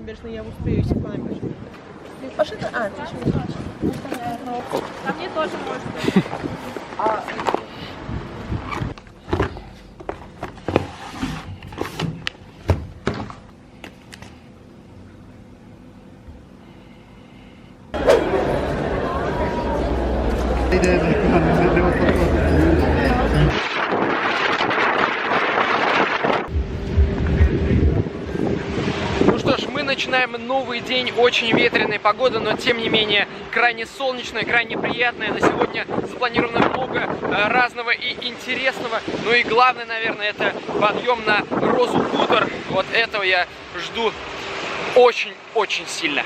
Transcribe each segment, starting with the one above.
набережной, я успею идти по набережной. Пошли, ты еще не пошла. Ко мне тоже можно. Ну что ж, мы начинаем новый день, очень ветреная погода, но тем не менее крайне солнечная, крайне приятная. На сегодня запланировано много разного и интересного. Ну и главное, наверное, это подъем на Розу Хутор. Вот этого я жду очень-очень сильно.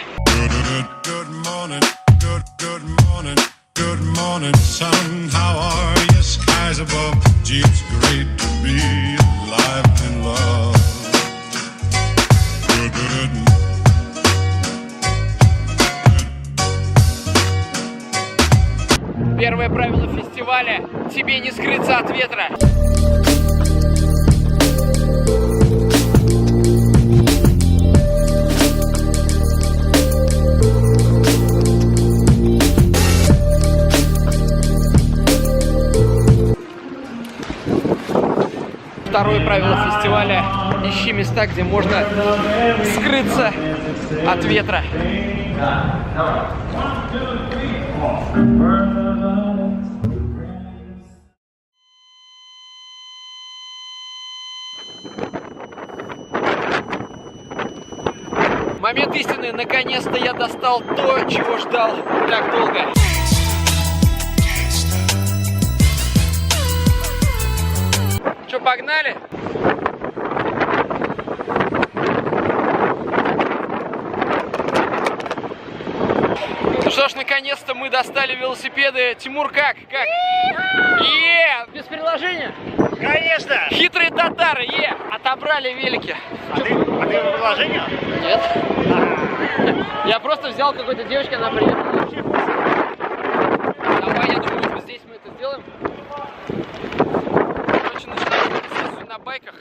Первое правило фестиваля – тебе не скрыться от ветра. Второе правило фестиваля – ищи места, где можно скрыться от ветра. Момент истины, наконец-то я достал то, чего ждал так долго. Что, погнали? Ну что ж, наконец-то мы достали велосипеды. Тимур, как? Без приложения? Конечно! Хитрые татары, отобрали велики. А ты приложение? Нет. Я просто взял какой-то девочки, она приехала. Давай, я думаю, вот здесь мы это сделаем. Короче, начинаем фотосессию на байках.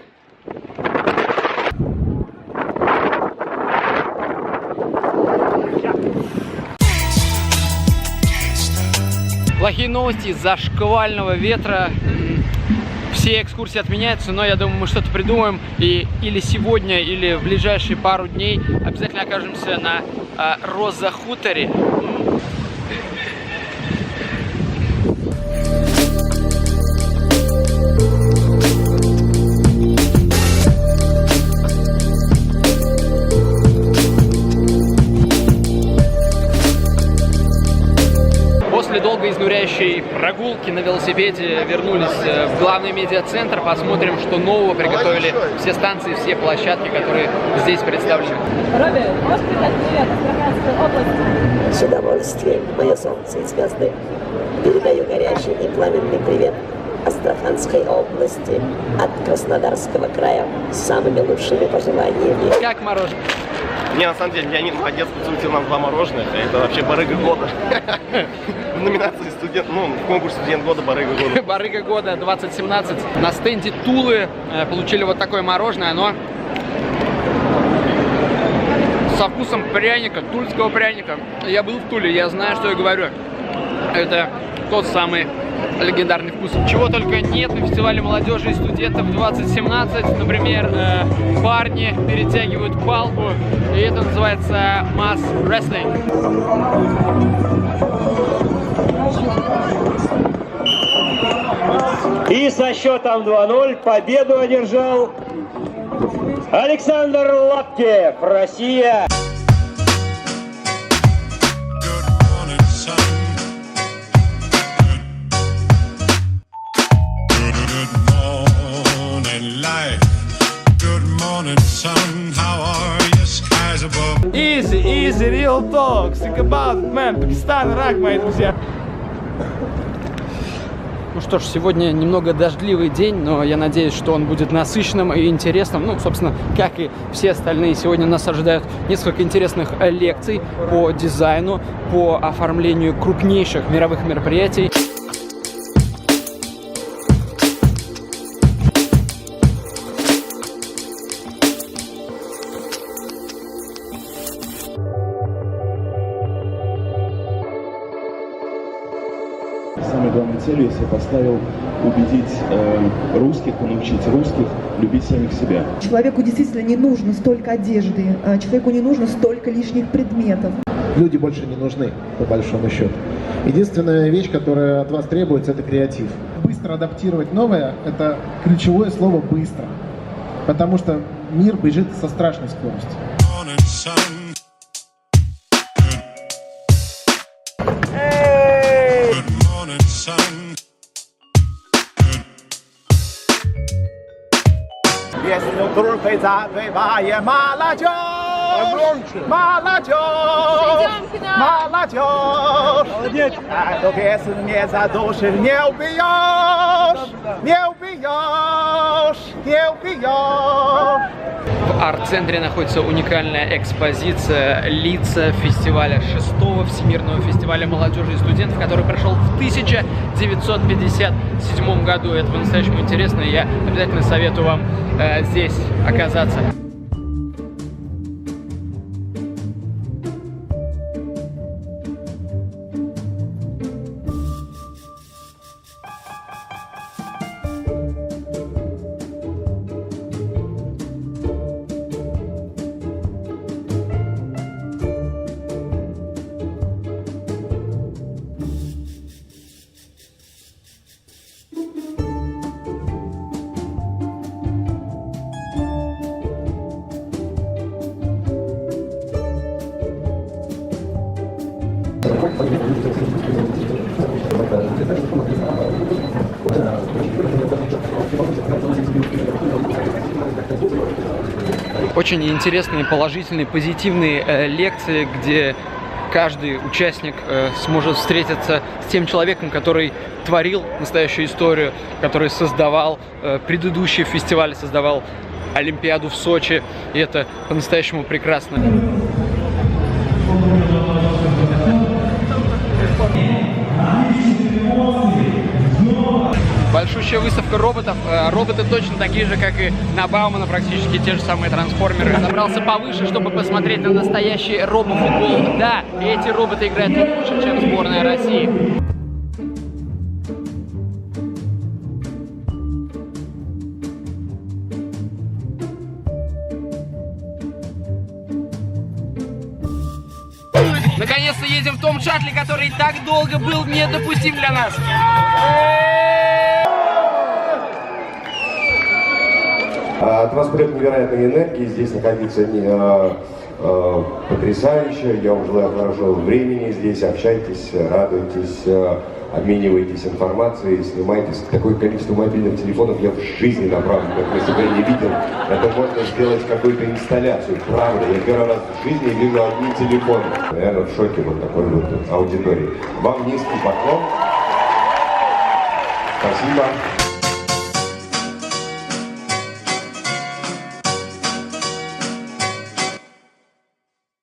Плохие новости из-за шквального ветра. Все экскурсии отменяются, но я думаю, мы что-то придумаем. И или сегодня, или в ближайшие пару дней обязательно окажемся на Роза Хуторе. После долго изнуряющей прогулки на велосипеде вернулись в главный медиацентр. Посмотрим, что нового приготовили все станции, все площадки, которые здесь представлены. Робби, можешь передать привет Астраханской области? С удовольствием, мое солнце и звезды. Передаю горячий и пламенный привет Астраханской области от Краснодарского края с самыми лучшими пожеланиями. Как мороженое? Не, на самом деле, Леонид молодец, подсуетил нам 2 мороженых. Это вообще барыга года. В номинации студент, в конкурсе студент года, барыга года. Барыга года 2017. На стенде Тулы получили вот такое мороженое. Оно со вкусом пряника, тульского пряника. Я был в Туле, я знаю, что я говорю. Это тот самый легендарный вкус. Чего только нет на фестивале молодежи и студентов 2017. Например, парни перетягивают палку, и это называется масс рестлинг. И со счетом 2-0 победу одержал Александр Лаптев, Россия. Easy, easy, real talk. Think about it, man. Пакистан, Ирак, мои друзья. Ну что ж, сегодня немного дождливый день, но я надеюсь, что он будет насыщенным и интересным. Ну, собственно, как и все остальные. Сегодня нас ожидают несколько интересных лекций по дизайну, по оформлению крупнейших мировых мероприятий. главной целью я себе поставил убедить русских и научить русских любить самих себя. Человеку действительно не нужно столько одежды, человеку не нужно столько лишних предметов. Люди больше не нужны, по большому счету. Единственная вещь, которая от вас требуется, это креатив. Быстро адаптировать новое – это ключевое слово «быстро». Потому что мир бежит со страшной скоростью. Песню трубкой запеваем молодежь, молодежь, молодежь. Молодец. Эту песню не задушишь, не убьешь, не убьешь, не убьешь. В арт-центре находится уникальная экспозиция лица фестиваля, 6-го Всемирного фестиваля молодежи и студентов, который прошел в 1957 году. Это по-настоящему интересно, и я обязательно советую вам здесь оказаться. Очень интересные, положительные, позитивные лекции, где каждый участник сможет встретиться с тем человеком, который творил настоящую историю, который создавал предыдущий фестиваль, создавал Олимпиаду в Сочи. И это по-настоящему прекрасно. Большущая выставка роботов. Роботы точно такие же, как и на Баумана, практически те же самые трансформеры. Забрался повыше, чтобы посмотреть на настоящий робофутбол. Да, эти роботы играют лучше, чем сборная России. Наконец-то едем в том шаттле, который так долго был недопустим для нас. Транспорт невероятной энергии, здесь находиться потрясающе. Я вам желаю хорошего времени здесь, общайтесь, радуйтесь, обменивайтесь информацией, снимайте. Такое количество мобильных телефонов я в жизни направду, как на себя не видел. Это можно сделать какую-то инсталляцию, правда. Я первый раз в жизни вижу одни телефоны. Наверное, в шоке вот такой вот аудитории. Вам низкий поклон. Спасибо.